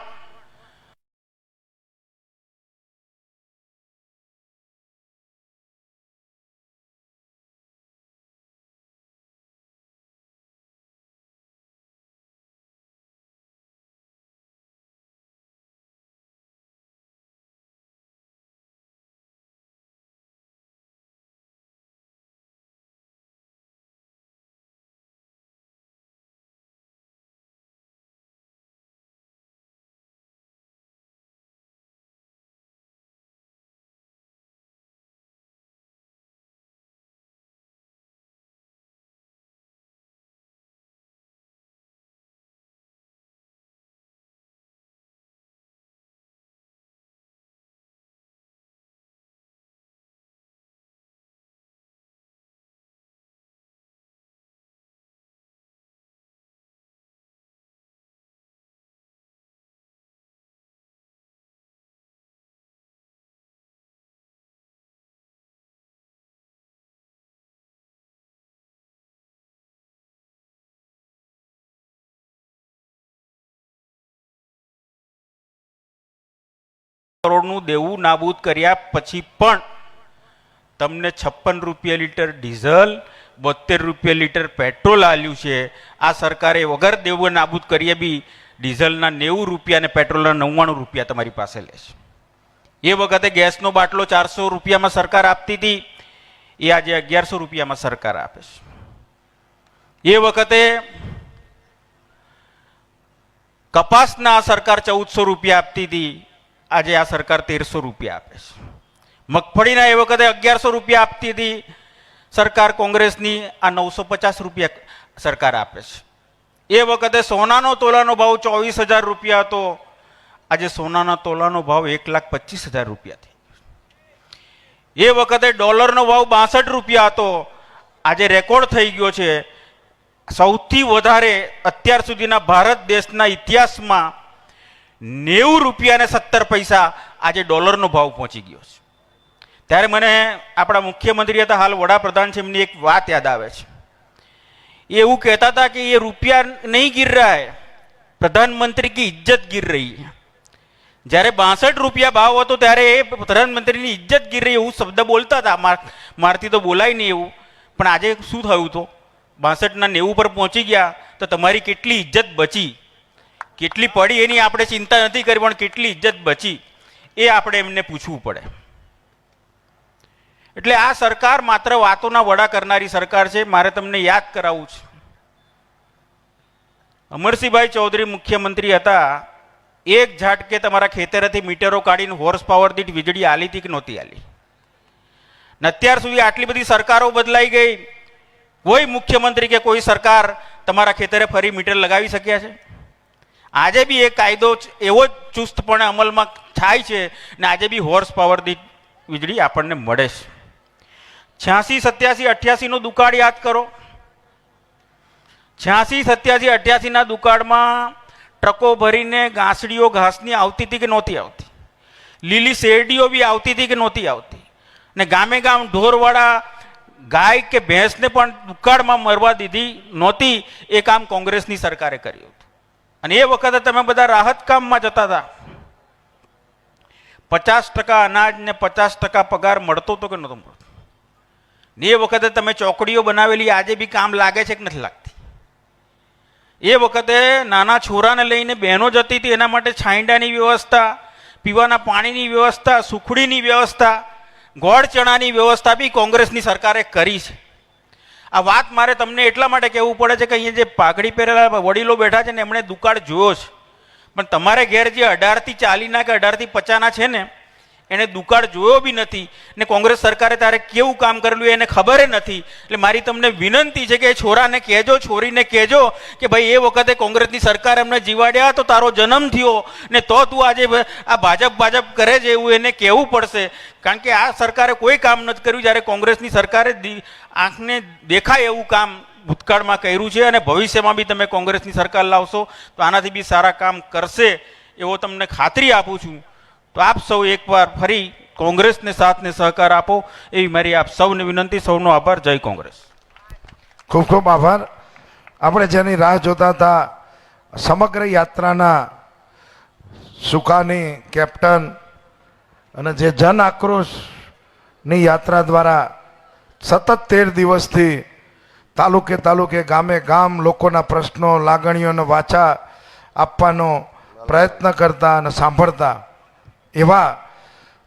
કરોડનું દેવું નાબૂદ કર્યા પછી પણ તમને 56 રૂપિયા લીટર ડીઝલ, 72 રૂપિયા લીટર પેટ્રોલ આલ્યું છે. આ સરકારે વગર દેવું નાબૂદ કરીએ બી ડીઝલના 90 રૂપિયા અને પેટ્રોલના 99 રૂપિયા તમારી પાસે લે છે. એ વખતે ગેસનો બાટલો 400 રૂપિયામાં સરકાર આપતી હતી, એ આજે 1100 રૂપિયામાં સરકાર આપે છે. એ વખતે કપાસના સરકાર 1400 રૂપિયા આપતી હતી, આજે આ સરકાર 1300 રૂપિયા આપે છે. મગફળીના એ વખતે 1100 રૂપિયા આપતી હતી સરકાર કોંગ્રેસની, આ 950 રૂપિયા સરકાર આપે છે. એ વખતે સોનાનો તોલાનો ભાવ 24,000 રૂપિયા હતો, આજે સોનાના તોલાનો ભાવ 1,25,000 રૂપિયા થઈ ગયો. એ વખતે ડોલરનો ભાવ 62 રૂપિયા હતો, આજે રેકોર્ડ થઈ ગયો છે. સૌથી વધારે અત્યાર સુધીના ભારત દેશના ઇતિહાસમાં 90 રૂપિયા અને 17 પૈસા આજે ડોલરનો ભાવ પહોંચી ગયો છે. ત્યારે મને આપણા મુખ્યમંત્રી હતા, હાલ વડાપ્રધાન છે, એમની એક વાત યાદ આવે છે. એ એવું કહેતા હતા કે એ રૂપિયા નહીં ગિર રહા હૈ, પ્રધાનમંત્રી की इज्जत गिर रही है. જ્યારે 62 રૂપિયા ભાવ હતો ત્યારે એ પ્રધાનમંત્રીની ઇજ્જત ગીર રહી એવું શબ્દ બોલતા હતા. મારથી તો બોલાય નહીં એવું. પણ આજે શું થયું? તો 62 ના 90 પર પહોંચી ગયા તો તમારી કેટલી ઇજ્જત બચી, કેટલી પડી એની આપણે ચિંતા નથી કરી, પણ કેટલી ઇજ્જત બચી એ આપણે એમને પૂછવું પડે. એટલે આ સરકાર માત્ર વાતોના વડા કરનારી સરકાર છે. મારે તમને યાદ કરાવવું છે, અમરસિંહભાઈ ચૌધરી મુખ્યમંત્રી હતા, એક ઝાટકે તમારા ખેતરેથી મીટરો કાઢીને હોર્સ પાવર દીઠ વીજળી આલી હતી કે નહોતી આલી? ને અત્યાર સુધી આટલી બધી સરકારો બદલાઈ ગઈ, કોઈ મુખ્યમંત્રી કે કોઈ સરકાર તમારા ખેતરે ફરી મીટર લગાવી શક્યા છે? આજે બી એ કાયદો એવો જ ચુસ્તપણે અમલમાં થાય છે ને આજે બી હોર્સ પાવર દીઠ વીજળી આપણને મળે છે. 86, 87, 88 નો દુકાળ યાદ કરો. 86, 87, 88 ના દુકાળમાં ટ્રકો ભરીને ઘાસડીઓ ઘાસની આવતી હતી કે નહોતી આવતી? લીલી શેરડીઓ બી આવતી હતી કે નહોતી આવતી? ને ગામે ગામ ઢોરવાળા ગાય કે ભેંસને પણ દુકાળમાં મરવા દીધી નહોતી. એ કામ કોંગ્રેસની સરકારે કર્યું હતું. અને એ વખતે તમે બધા રાહત કામમાં જતા હતા. 50% અનાજ ને 50% પગાર મળતો હતો કે નહોતો મળતો? એ વખતે તમે ચોકડીઓ બનાવેલી, આજે બી કામ લાગે છે કે નથી લાગતી? એ વખતે નાના છોરાને લઈને બહેનો જતી હતી, એના માટે છાંયડાની વ્યવસ્થા, પીવાના પાણીની વ્યવસ્થા, સુખડીની વ્યવસ્થા, ગોળ ચણાની વ્યવસ્થા બી કોંગ્રેસની સરકારે કરી છે. આ વાત મારે તમને એટલા માટે કહેવું પડે છે કે અહીંયા જે પાઘડી પહેરેલા વડીલો બેઠા છે ને એમણે દુકાળ જોયો છે, પણ તમારે ઘેર જે 18 થી 40 ના કે 18 થી 50 ના છે ને એને દુકાળ જોયો બી નથી ને કોંગ્રેસ સરકારે તારે કેવું કામ કરેલું એને ખબર નથી. એટલે મારી તમને વિનંતી છે કે છોરાને કહેજો, છોરીને કહેજો કે ભાઈ એ વખતે કોંગ્રેસની સરકાર એમને જીવાડ્યા તો તારો જન્મ થયો ને તો તું આજે આ ભાજપ કરે છે એવું એને કહેવું પડશે. કારણ કે આ સરકારે કોઈ કામ નથી કર્યું, જ્યારે કોંગ્રેસની સરકારે આંખને દેખાય એવું કામ ભૂતકાળમાં કર્યું છે અને ભવિષ્યમાં બી તમે કોંગ્રેસની સરકાર લાવશો તો આનાથી બી સારા કામ કરશે એવો તમને ખાતરી આપું છું. તો આપ સૌ એકવાર ફરી કોંગ્રેસને સાથને સહકાર આપો એવી મારી આપ સૌને વિનંતી. સૌનો આભાર. જય કોંગ્રેસ. ખૂબ ખૂબ આભાર. આપણે જેની રાહ જોતા હતા સમગ્ર યાત્રાના સુકાની કેપ્ટન અને જે જન આક્રોશની યાત્રા દ્વારા સતત 13 દિવસથી તાલુકે તાલુકે ગામે ગામ લોકોના પ્રશ્નો લાગણીઓને વાચા આપવાનો પ્રયત્ન કરતા અને સાંભળતા એવા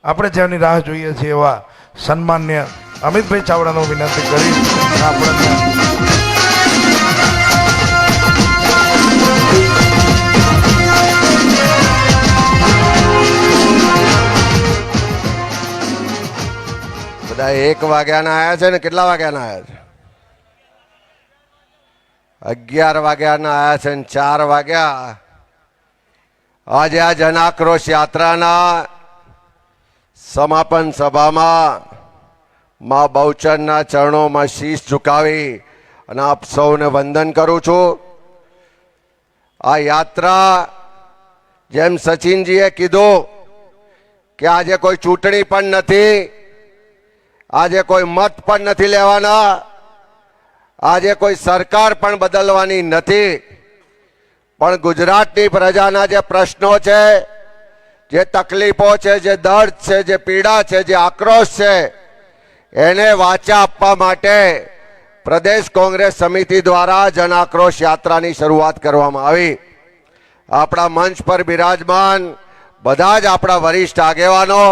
આપણે જેની રાહ જોઈએ છીએ એવા સન્માન્ય અમિતભાઈ ચાવડાનો વિનંતી કરી આપણને બધા 1 વાગ્યાના આવ્યા છે ને કેટલા વાગ્યાના આવ્યા છે? 11 વાગ્યાના આવ્યા છે ને 4 વાગ્યા. આજે આ જન આક્રોશ યાત્રાના સમાપન સભામાં મા બહુચરના ચરણોમાં શીશ ઝુકાવી અને આપ સૌને વંદન કરું છું. આ યાત્રા જેમ સચિનજીએ કીધું કે આજે કોઈ ચૂંટણી પણ નથી, આજે કોઈ મત પણ નથી લેવાના, આજે કોઈ સરકાર પણ બદલવાની નથી, પણ ગુજરાતની પ્રજાના જે પ્રશ્નો છે, જે તકલીફો છે, જે દર્દ છે, જે પીડા છે, જે આક્રોશ છે, એને વાચા આપવા માટે પ્રદેશ કોંગ્રેસ સમિતિ દ્વારા જન આક્રોશ યાત્રાની શરૂઆત કરવામાં આવી. આપણા મંચ પર બિરાજમાન બધા જ આપણા વરિષ્ઠ આગેવાનો,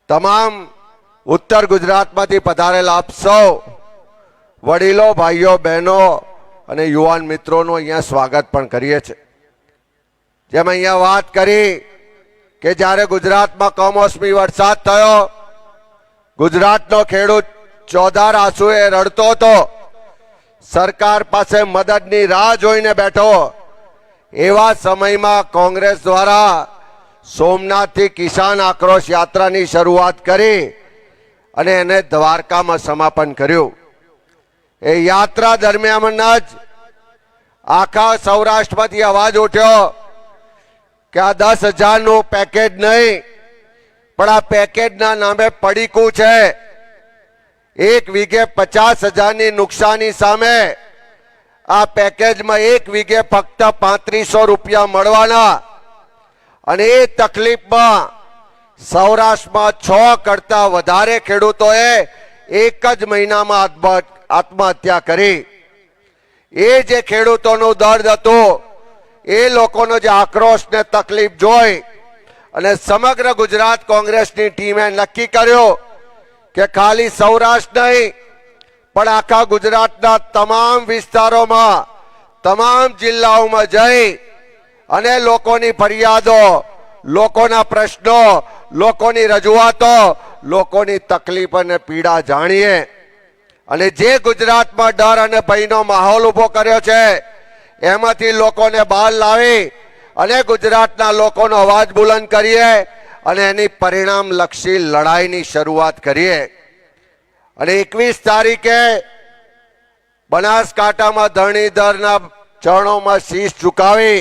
તમામ ઉત્તર ગુજરાતમાંથી પધારેલા આપ સૌ વડીલો, ભાઈઓ, બહેનો અને યુવાન મિત્રોનું અહીંયા સ્વાગત પણ કરીએ છીએ. જેમ અહીંયા વાત કરી કે જ્યારે ગુજરાતમાં કમોસમી વરસાદ થયો, ગુજરાતનો ખેડૂત ચોધાર આંસુએ રડતો હતો, સરકાર પાસે મદદની રાહ જોઈને બેઠો, એવા સમયમાં કોંગ્રેસ દ્વારા સોમનાથથી કિસાન આક્રોશ યાત્રાની શરૂઆત કરી અને એને દ્વારકામાં સમાપન કર્યું. એ યાત્રા દરમિયાન જ આખા સૌરાષ્ટ્રમાંથી અવાજ ઉઠ્યો કે આ 10,000નું પેકેજ નહીં, પણ આ પેકેજના નામે પડીકું છે. 1 વીઘે 50,000ની નુકસાની સામે આ પેકેજમાં 1 વીઘે ફક્ત 3500 રૂપિયા મળવાના, અને એ તકલીફમાં સૌરાષ્ટ્રમાં 6 કરતા વધારે ખેડૂતોએ એક જ મહિનામાં આત્મહત્યા કરી. એ જે ખેડૂતોનું દર્દ હતું, એ લોકોનો જે આક્રોશ ને તકલીફ જોઈ અને સમગ્ર ગુજરાત કોંગ્રેસની ટીમે નક્કી કર્યું કે ખાલી સૌરાષ્ટ્ર નહીં પણ આખા ગુજરાતના તમામ વિસ્તારોમાં, તમામ જિલ્લાઓમાં જઈ અને લોકોની ફરિયાદો, લોકોના પ્રશ્નો, લોકોની રજૂઆતો, લોકોની તકલીફ અને પીડા જાણીએ. અને જે ગુજરાતમાં ડર અને ભયનો માહોલ ઉભો કર્યો છે, એમાંથી લોકોને બહાર લાવી અને ગુજરાતના લોકોનો અવાજ બુલંદ કરીએ અને એની પરિણામલક્ષી લડાઈની શરૂઆત કરીએ. અને 21 તારીખે બનાસકાંઠામાં ધરણીધરના ચરણોમાં શીશ ઝુકાવી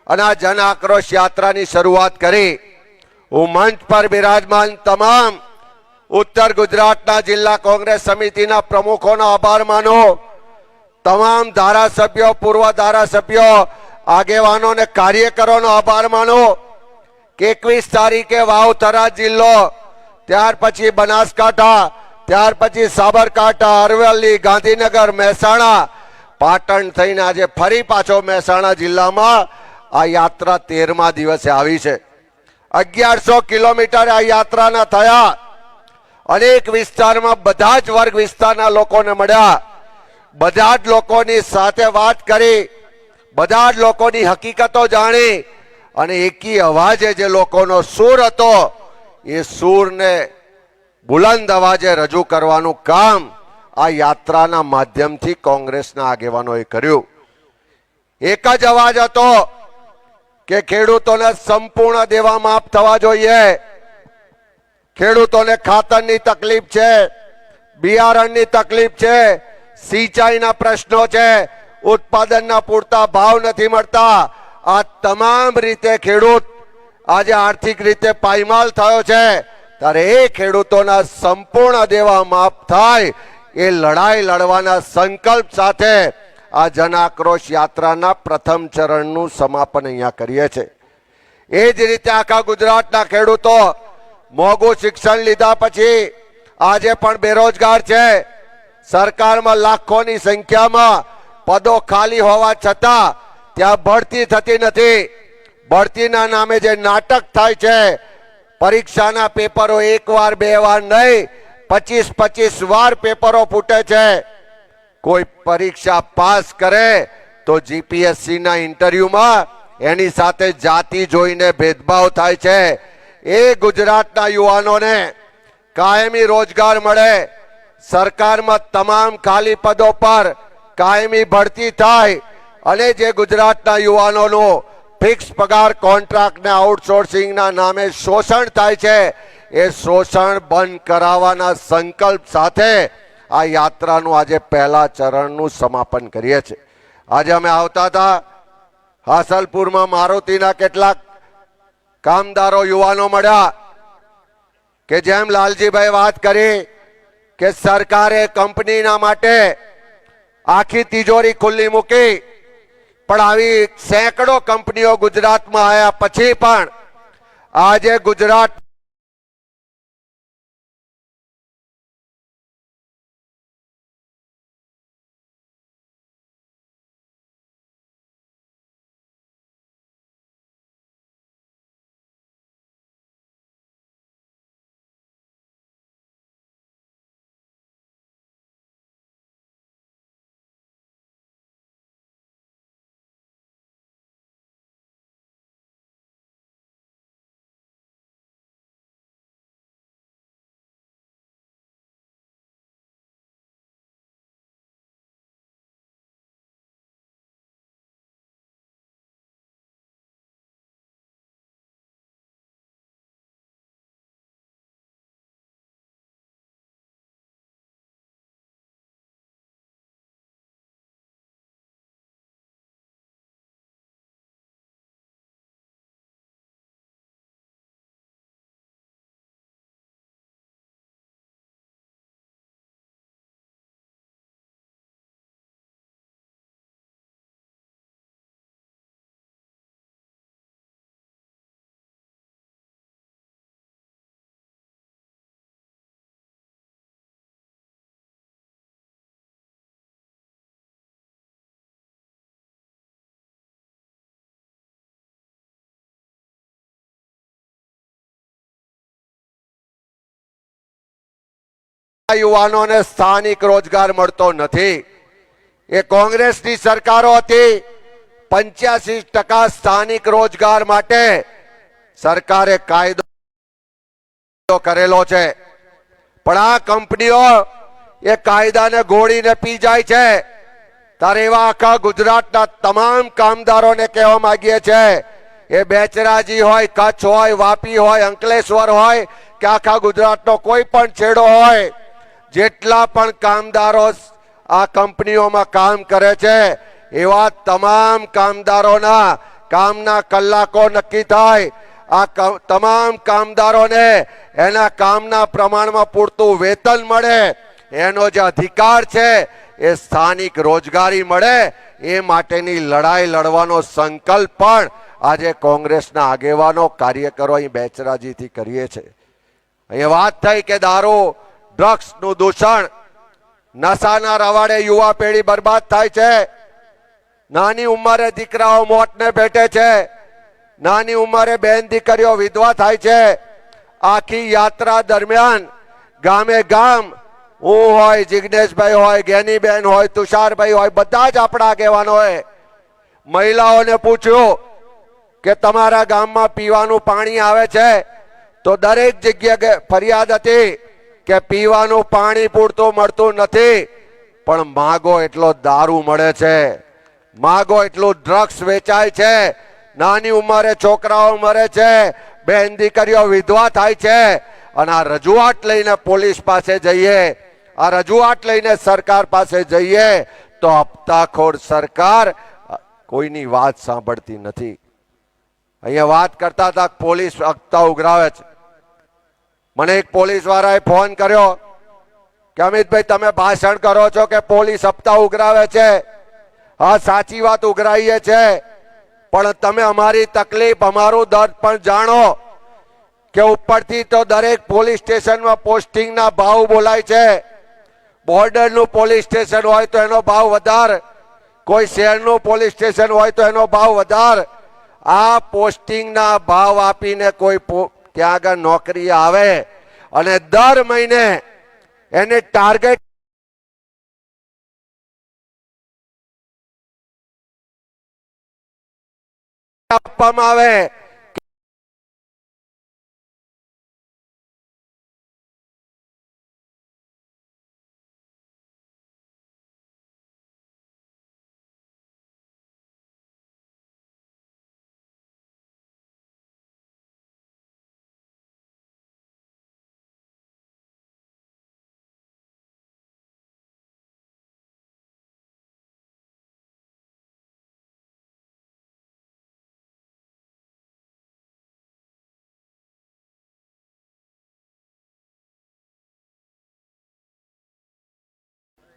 અને આ જન આક્રોશ યાત્રાની શરૂઆત કરી. હું મંચ પર બિરાજમાન તમામ ઉત્તર ગુજરાતના જિલ્લા કોંગ્રેસ સમિતિના પ્રમુખોનો આભાર માનું, તમામ ધારાસભ્યો, પૂર્વ ધારાસભ્યો, આગેવાનો અને કાર્યકરોનો આભાર માનું કે 21 તારીખે વાવથરા જિલ્લો, ત્યાર પછી બનાસકાંઠા, ત્યાર પછી સાબરકાંઠા, અરવલ્લી, ગાંધીનગર, મહેસાણા, પાટણ થઈને આજે ફરી પાછો મહેસાણા જિલ્લામાં આ યાત્રા 13મા દિવસે આવી છે. 1100 કિલોમીટર આ યાત્રાના થયા. અનેક વિસ્તારમાં બધા જ વર્ગ વિસ્તારના લોકોને મળ્યા, બધા જ લોકોની સાથે વાત કરી, બધા જ લોકોની હકીકતો જાણી અને એકી અવાજે જે લોકોનો સૂર હતો, એ સૂરને બુલંદ અવાજે રજૂ કરવાનું કામ આ યાત્રાના માધ્યમથી કોંગ્રેસના આગેવાનોએ કર્યું. એક જ અવાજ હતો કે ખેડૂતોને સંપૂર્ણ દેવા માફ થવા જોઈએ. ખેડૂતોને ખાતરની તકલીફ છે, બિયારણની તકલીફ છે, સિંચાઈના પ્રશ્નો છે, ઉત્પાદનના પૂરતા ભાવ નથી મળતા, આ તમામ રીતે ખેડૂત આજે આર્થિક રીતે પાયમાલ થયો છે, ત્યારે એ ખેડૂતોના સંપૂર્ણ દેવા માફ થાય એ લડાઈ લડવાના સંકલ્પ સાથે આ જન આક્રોશ યાત્રાના પ્રથમ ચરણનું સમાપન અહીંયા કરીએ છીએ. એ જ રીતે આખા ગુજરાતના ખેડૂતો મોંઘું શિક્ષણ લીધા પછી આજે પણ બેરોજગાર છે. સરકારમાં લાખોની સંખ્યામાં પદો ખાલી હોવા છતાં ત્યાં ભરતી થતી નથી. ભરતીના નામે જે નાટક થાય છે, પરીક્ષાના પેપરો એક વાર બે વાર નહીં 25 વાર પેપરો ફૂટે છે. કોઈ પરીક્ષા પાસ કરે તો જીપીએસસી ના ઇન્ટરવ્યુમાં એની સાથે જાતિ જોઈને ભેદભાવ થાય છે. એ ગુજરાતના યુવાનોને કાયમી રોજગાર મળે, સરકારમાં તમામ ખાલી પદો પર કાયમી ભરતી થાય અને જે ગુજરાતના યુવાનોનું ફિક્સ પગાર કોન્ટ્રાક્ટ ને આઉટસોર્સિંગના નામે શોષણ થાય છે, એ શોષણ બંધ કરાવવાના સંકલ્પ સાથે આ યાત્રાનું આજે પહેલા ચરણનું સમાપન કરીએ છીએ. આજે અમે આવતા હતા, હાસલપુરમાં મારુતિના કેટલાક કામદારો યુવાનો મળ્યા કે જેમ લાલજીભાઈ વાત કરી કે સરકારે કંપનીના માટે આખી તિજોરી ખુલ્લી મૂકી, પણ આવી સેંકડો કંપનીઓ ગુજરાતમાં આવ્યા પછી પણ આજે ગુજરાત યુવાનોને સ્થાનિક રોજગાર મળતો નથી. એ કોંગ્રેસની સરકારો હતી, 85% સ્થાનિક રોજગાર માટે સરકારે કાયદો કરેલો છે, પણ આ કંપનીઓ એ કાયદાને ઘોડીને પી જાય છે. ત્યારે એવા આખા ગુજરાતના તમામ કામદારોને કહેવા માંગીએ છે, એ બેચરાજી હોય, કચ્છ હોય, વાપી હોય, અંકલેશ્વર હોય કે આખા ગુજરાતનો કોઈ પણ છેડો હોય, જેટલા પણ કામદારો આ કંપનીઓમાં કામ કરે છે એવા તમામ કામદારોના કામના કલાકો નક્કી થાય. આ તમામ કામદારોને એના કામના પ્રમાણમાં પૂરતું વેતન મળે, એનો જે અધિકાર છે એ સ્થાનિક રોજગારી મળે, એ માટેની લડાઈ લડવાનો સંકલ્પ પણ આજે કોંગ્રેસના આગેવાનો કાર્યકરો અહીં બેચરાજીથી કરીએ છે. અહીંયા વાત થઈ કે દારૂ ડ્રગ્સનું દૂષણ, નશાના રવાડે યુવા પેઢી બરબાદ થાય છે, નાની ઉંમરે દીકરાઓ મોતને ભેટે છે, નાની ઉંમરે બેન દીકરીઓ વિધવા થાય છે. આખી યાત્રા દરમિયાન ગામે ગામ હું હોય, જિગ્નેશભાઈ હોય, જ્ઞાનીબેન હોય, તુષારભાઈ હોય, બધા જ આપણા આગેવાનોએ મહિલાઓને પૂછ્યું કે તમારા ગામમાં પીવાનું પાણી આવે છે? તો દરેક જગ્યાએ ફરિયાદ હતી કે પીવાનું પાણી પૂરતું મળતું નથી, પણ માગો એટલો દારૂ મળે છે, માગો એટલું ડ્રગ્સ વેચાય છે, નાની ઉંમરે છોકરાઓ મરે છે, બેન દીકરીઓ વિધવા થાય છે. અને આ રજૂઆત લઈને પોલીસ પાસે જઈએ, આ રજૂઆત લઈને સરકાર પાસે જઈએ તો હપ્તાખોર સરકાર કોઈની વાત સાંભળતી નથી. અહીંયા વાત કરતા હતા પોલીસ હપ્તા ઉઘરાવે છે. મને એક પોલીસ વાળાએ ફોન કર્યો કે અમિતભાઈ તમે ભાષણ કરો છો કે પોલીસ હપ્તા ઉઘરાવે છે. હા, સાચી વાત ઉઘરાઈએ છે, પણ તમે અમારી તકલીફ અમારું દર્દ પણ જાણો કે ઉપરથી તો દરેક પોલીસ સ્ટેશનમાં પોસ્ટિંગના ભાવ બોલાય છે. બોર્ડરનું પોલીસ સ્ટેશન હોય તો એનો ભાવ વધારે, કોઈ શહેરનું પોલીસ સ્ટેશન હોય તો એનો ભાવ વધારે. આ પોસ્ટિંગના ભાવ આપીને કોઈ ત્યાં આગળ નોકરી આવે અને દર મહિને એને ટાર્ગેટ આપવામાં આવે.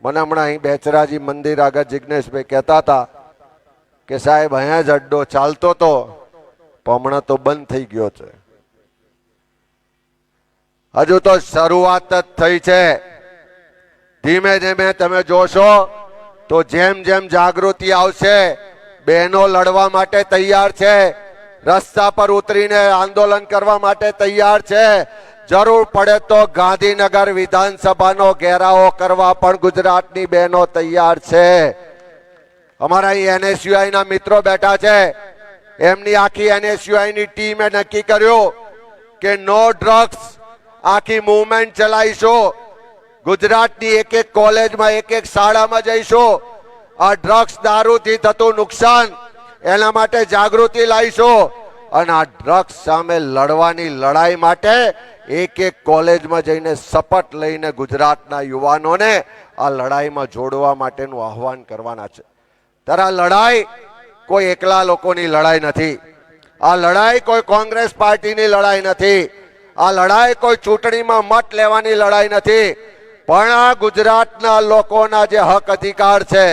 મને હમણાં અહીં બેચરાજી મંદિર આગળ જિજ્ઞેશભાઈ કહેતા હતા કે સાહેબ અહીંયા જ અડ્ડો ચાલતો હતો પણ હમણાં તો બંધ થઈ ગયો છે. હજુ તો શરૂઆત જ થઈ છે. ધીમે ધીમે તમે જોશો તો જેમ જેમ જાગૃતિ આવશે, બહેનો લડવા માટે તૈયાર છે, રસ્તા પર ઉતરીને આંદોલન કરવા માટે તૈયાર છે. જરૂર પડે તો ગાંધીનગર વિધાનસભાનો ઘેરાવો કરવા પણ ગુજરાતની બહેનો તૈયાર છે. અમારા અહીં NSUI ના મિત્રો બેઠા છે. એમની આખી NSUI ની ટીમે નક્કી કર્યું કે નો ડ્રગ્સ આખી મૂવમેન્ટ ચલાવીશું. ગુજરાતની એક એક કોલેજમાં, એક એક શાળામાં જઈશું. આ ડ્રગ્સ દારૂથી થતું નુકસાન એના માટે જાગૃતિ લાવીશું અને આ ડ્રગ્સ સામે લડવાની લડાઈ માટે એક એક કોલેજમાં જઈને શપથ લઈને ગુજરાતના યુવાનોને આ લડાઈમાં જોડવા માટેનું આહવાન કરવાના છે. ત્યારે આ લડાઈ કોઈ એકલા લોકોની લડાઈ નથી. આ લડાઈ કોઈ કોંગ્રેસ પાર્ટીની લડાઈ નથી. આ લડાઈ કોઈ ચૂંટણીમાં મત લેવાની લડાઈ નથી, પણ આ ગુજરાતના લોકોના જે હક અધિકાર છે,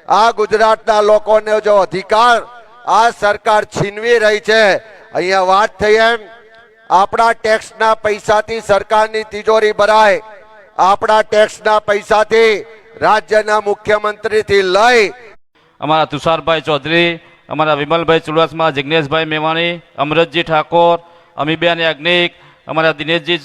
આ ગુજરાતના લોકોને જો અધિકાર આ સરકાર છીનવી રહી છે. અહીંયા વાત થઈ એમ આપણા ટેક્સના પૈસાથી સરકારની તિજોરી ભરાય, આપણા ટેક્સના પૈસાથી રાજ્યના મુખ્યમંત્રીથી લઈ અમારા તુષારભાઈ ચૌધરી, અમારા વિમલભાઈ ચુડાસમા, જિગ્નેશભાઈ મેવાણી, અમરતજી ઠાકોર, અમીબેન યાજ્ઞિક, અમારા દિનેશજી